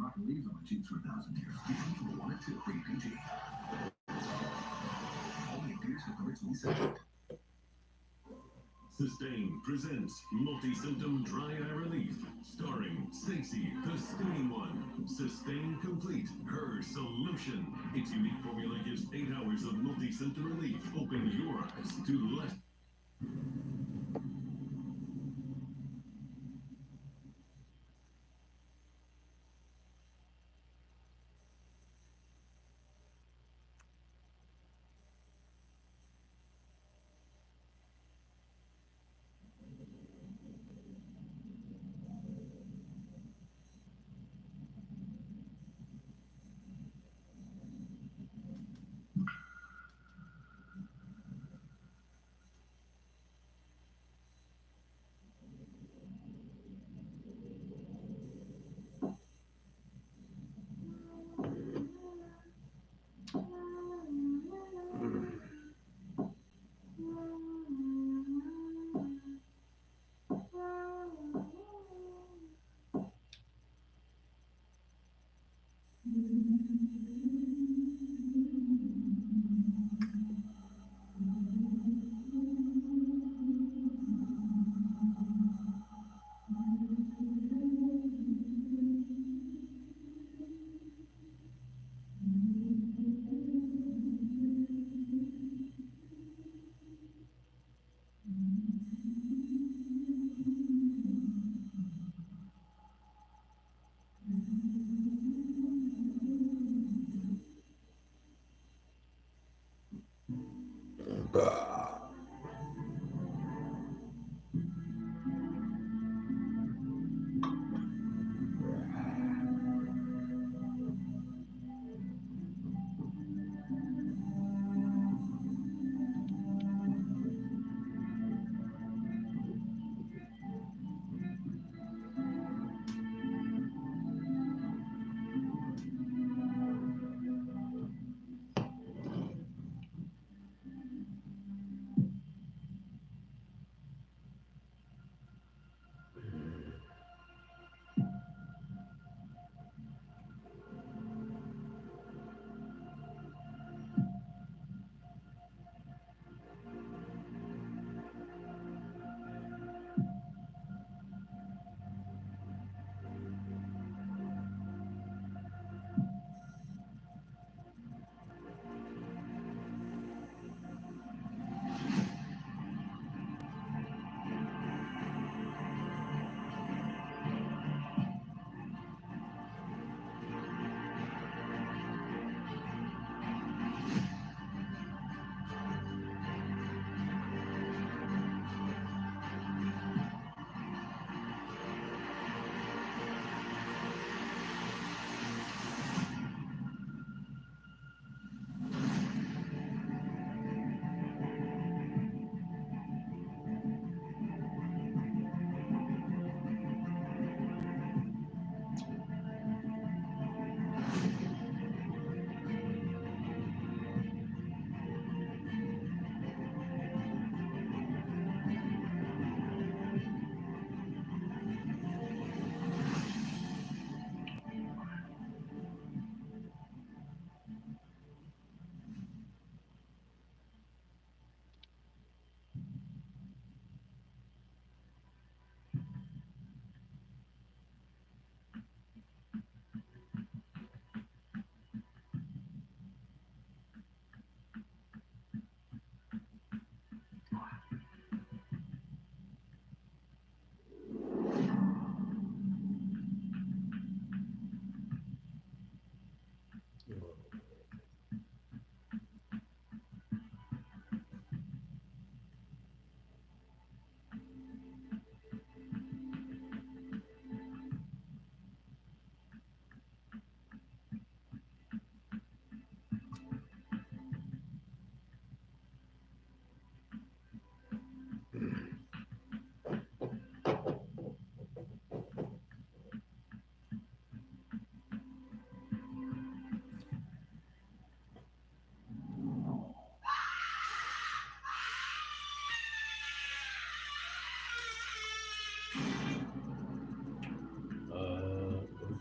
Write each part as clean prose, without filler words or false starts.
rock and leaves on my cheeks for 1,000 years. You want it to free PG. Only appears to originally said. Sustain presents Multi-Symptom Dry Eye Relief, starring Stacy, the Stinging One. Sustain Complete, her solution. Its unique formula gives 8 hours of multi-symptom relief. Open your eyes to less.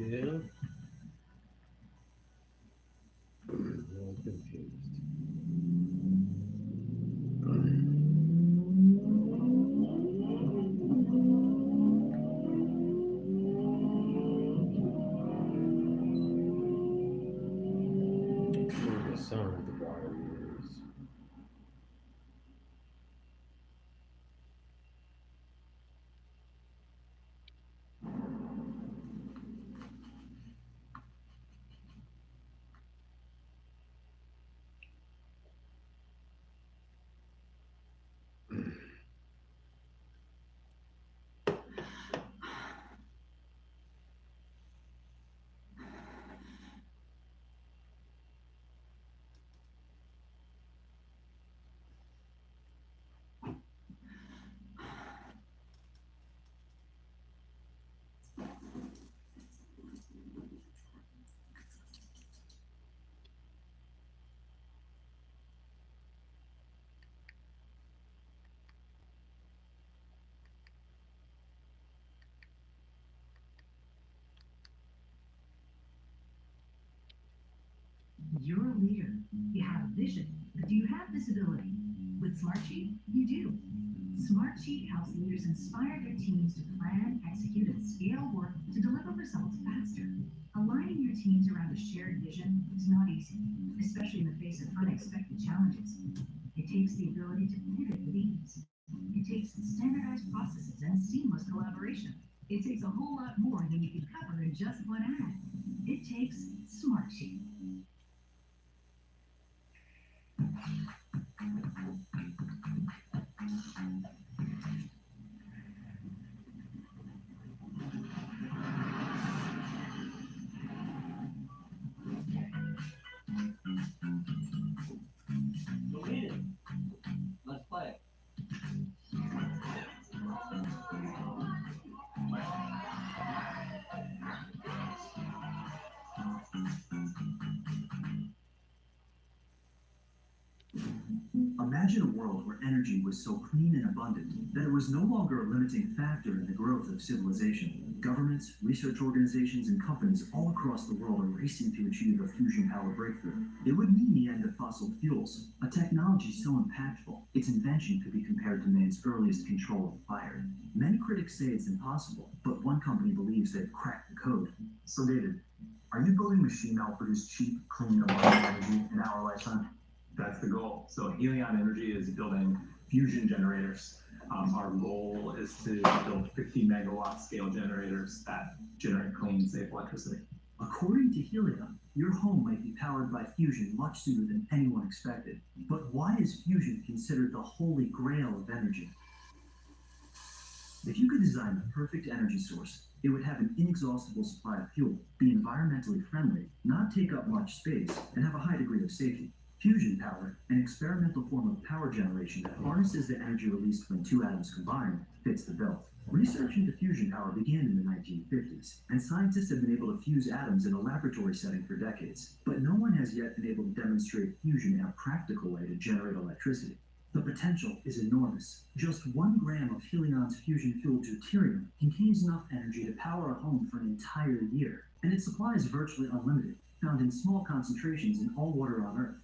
Okay. of the wires. You're a leader. You have a vision, but do you have visibility? With Smartsheet, you do. Smartsheet helps leaders inspire their teams to plan, execute, and scale work to deliver results faster. Aligning your teams around a shared vision is not easy, especially in the face of unexpected challenges. It takes the ability to pivot with ease. It takes standardized processes and seamless collaboration. It takes a whole lot more than you can cover in just one ad. It takes Smartsheet. Let's play. Imagine a world where energy was so clean and abundant that it was no longer a limiting factor in the growth of civilization. Governments, research organizations, and companies all across the world are racing to achieve a fusion power breakthrough. It would mean the end of fossil fuels, a technology so impactful, its invention could be compared to man's earliest control of fire. Many critics say it's impossible, but one company believes they've cracked the code. So David, are you building a machine that will produce cheap, clean, abundant energy in our lifetime? That's the goal. So Helion Energy is building fusion generators. Our goal is to build 50 megawatt scale generators that generate clean, safe electricity. According to Helion, your home might be powered by fusion much sooner than anyone expected. But why is fusion considered the holy grail of energy? If you could design the perfect energy source, it would have an inexhaustible supply of fuel, be environmentally friendly, not take up much space, and have a high degree of safety. Fusion power, an experimental form of power generation that harnesses the energy released when two atoms combine, fits the bill. Research into fusion power began in the 1950s, and scientists have been able to fuse atoms in a laboratory setting for decades. But no one has yet been able to demonstrate fusion in a practical way to generate electricity. The potential is enormous. Just 1 gram of Helion's fusion-fueled deuterium contains enough energy to power a home for an entire year, and its supply is virtually unlimited, found in small concentrations in all water on Earth.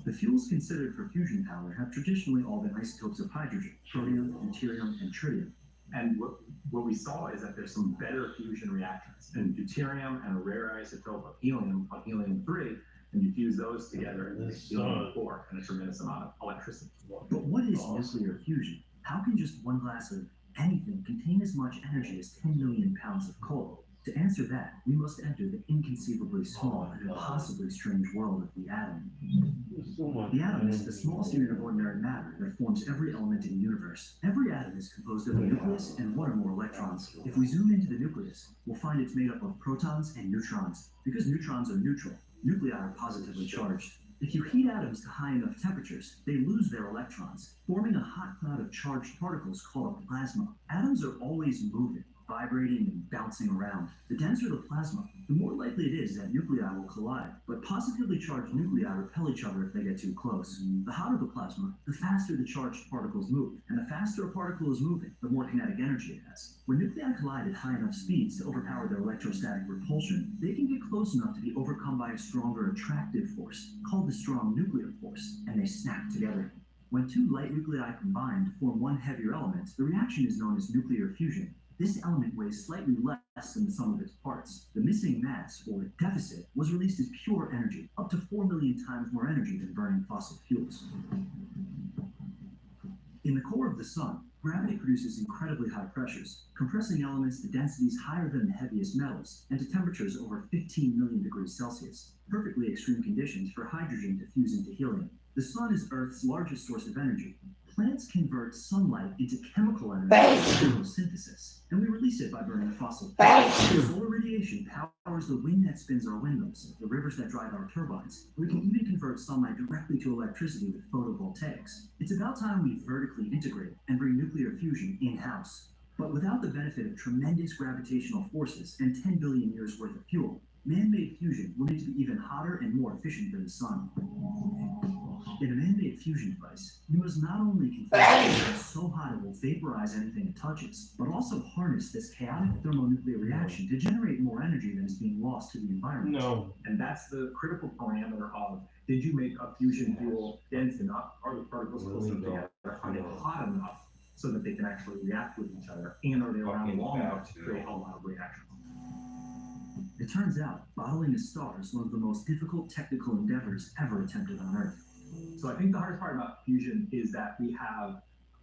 The fuels considered for fusion power have traditionally all been isotopes of hydrogen, protium, deuterium, and tritium. And what we saw is that there's some better fusion reactions. And deuterium and a rare isotope of helium, called helium-3, and you fuse those together and make helium-4 and a tremendous amount of electricity. But what is nuclear fusion? How can just 1 glass of anything contain as much energy as 10 million pounds of coal? To answer that, we must enter the inconceivably small and impossibly strange world of the atom. The atom is the smallest unit of ordinary matter that forms every element in the universe. Every atom is composed of a nucleus and 1 or more electrons. If we zoom into the nucleus, we'll find it's made up of protons and neutrons. Because neutrons are neutral, nuclei are positively charged. If you heat atoms to high enough temperatures, they lose their electrons, forming a hot cloud of charged particles called a plasma. Atoms are always moving, vibrating and bouncing around. The denser the plasma, the more likely it is that nuclei will collide. But positively charged nuclei repel each other if they get too close. The hotter the plasma, the faster the charged particles move. And the faster a particle is moving, the more kinetic energy it has. When nuclei collide at high enough speeds to overpower their electrostatic repulsion, they can get close enough to be overcome by a stronger attractive force, called the strong nuclear force, and they snap together. When 2 light nuclei combine to form 1 heavier element, the reaction is known as nuclear fusion. This element weighs slightly less than the sum of its parts. The missing mass, or deficit, was released as pure energy, up to 4 million times more energy than burning fossil fuels. In the core of the sun, gravity produces incredibly high pressures, compressing elements to densities higher than the heaviest metals and to temperatures over 15 million degrees Celsius, perfectly extreme conditions for hydrogen to fuse into helium. The sun is Earth's largest source of energy. Plants convert sunlight into chemical energy through photosynthesis, and we release it by burning fossil fuels. Solar radiation powers the wind that spins our windmills, the rivers that drive our turbines. We can even convert sunlight directly to electricity with photovoltaics. It's about time we vertically integrate and bring nuclear fusion in-house. But without the benefit of tremendous gravitational forces and 10 billion years worth of fuel, man-made fusion will need to be even hotter and more efficient than the sun. In a man-made fusion device, you must not only configure it so hot it will vaporize anything it touches, but also harness this chaotic thermonuclear reaction to generate more energy than is being lost to the environment. No. And that's the critical parameter of, did you make a fusion fuel dense enough? Are the particles close enough together? Are they hot enough so that they can actually react with each other? And are they around long enough to create a lot of reactions? It turns out, bottling a star is one of the most difficult technical endeavors ever attempted on Earth. So I think the hardest part about fusion is that we have a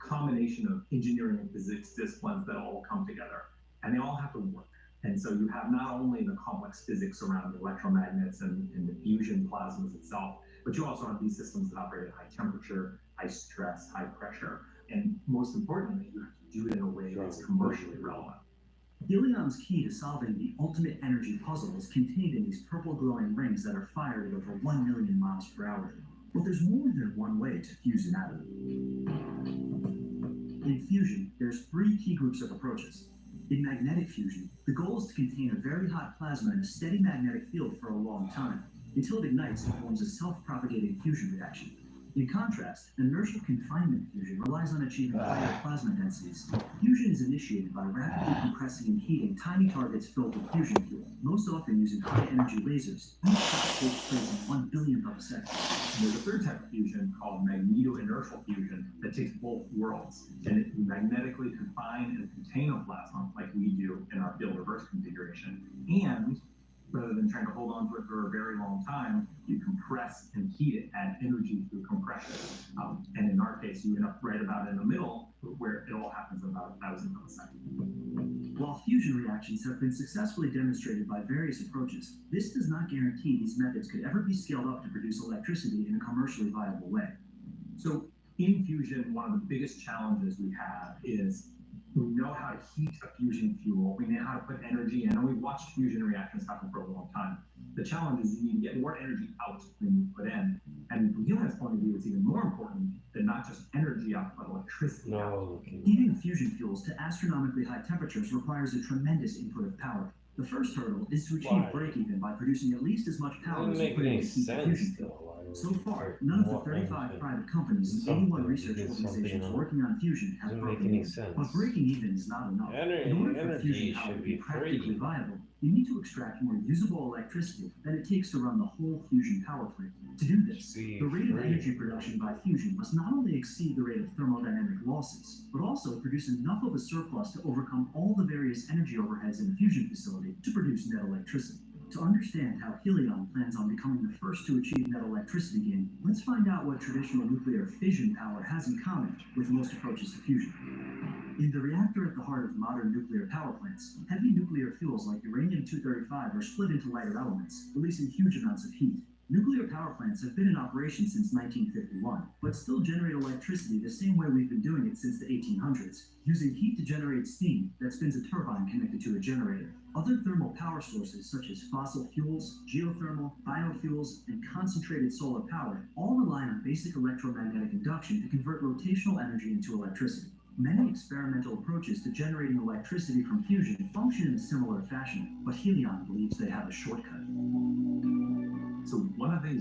combination of engineering and physics disciplines that all come together, and they all have to work. And so you have not only the complex physics around the electromagnets and the fusion plasmas itself, but you also have these systems that operate at high temperature, high stress, high pressure, and most importantly, you have to do it in a way that's commercially relevant. Helium's key to solving the ultimate energy puzzle is contained in these purple glowing rings that are fired at over 1 million miles per hour. But there's more than one way to fuse an atom. In fusion, there's 3 key groups of approaches. In magnetic fusion, the goal is to contain a very hot plasma in a steady magnetic field for a long time, until it ignites and forms a self-propagating fusion reaction. In contrast, inertial confinement fusion relies on achieving higher plasma densities. Fusion is initiated by rapidly compressing and heating tiny targets filled with fusion fuel, most often using high-energy lasers. Each shot takes place in 1 billionth of a second. And there's a third type of fusion called magneto-inertial fusion that takes both worlds, and it can magnetically confine and contain a plasma like we do in our field reverse configuration. And rather than trying to hold on to it for a very long time, you compress and heat it, add energy through compression. And in our case, you end up right about in the middle, where it all happens in about 1,000th of a second. While fusion reactions have been successfully demonstrated by various approaches, this does not guarantee these methods could ever be scaled up to produce electricity in a commercially viable way. So in fusion, one of the biggest challenges we have is we know how to heat a fusion fuel, we know how to put energy in, and we've watched fusion reactions happen for a long time. The challenge is you need to get more energy out than you put in. And from Helium's point of view, it's even more important than not just energy out, but electricity out. Heating fusion fuels to astronomically high temperatures requires a tremendous input of power. The first hurdle is to achieve break-even by producing at least as much power as we put into heat the fusion fuel. So far, none of the 35 private companies and 81 research organizations working on fusion have broken even. But breaking even is not enough. In order for fusion power to be practically viable, you need to extract more usable electricity than it takes to run the whole fusion power plant. To do this, the rate of energy production by fusion must not only exceed the rate of thermodynamic losses, but also produce enough of a surplus to overcome all the various energy overheads in a fusion facility to produce net electricity. To understand how Helion plans on becoming the first to achieve net electricity gain, let's find out what traditional nuclear fission power has in common with most approaches to fusion. In the reactor at the heart of modern nuclear power plants, heavy nuclear fuels like uranium-235 are split into lighter elements, releasing huge amounts of heat. Nuclear power plants have been in operation since 1951, but still generate electricity the same way we've been doing it since the 1800s, using heat to generate steam that spins a turbine connected to a generator. Other thermal power sources such as fossil fuels, geothermal, biofuels, and concentrated solar power all rely on basic electromagnetic induction to convert rotational energy into electricity. Many experimental approaches to generating electricity from fusion function in a similar fashion, but Helion believes they have a shortcut. So one of the things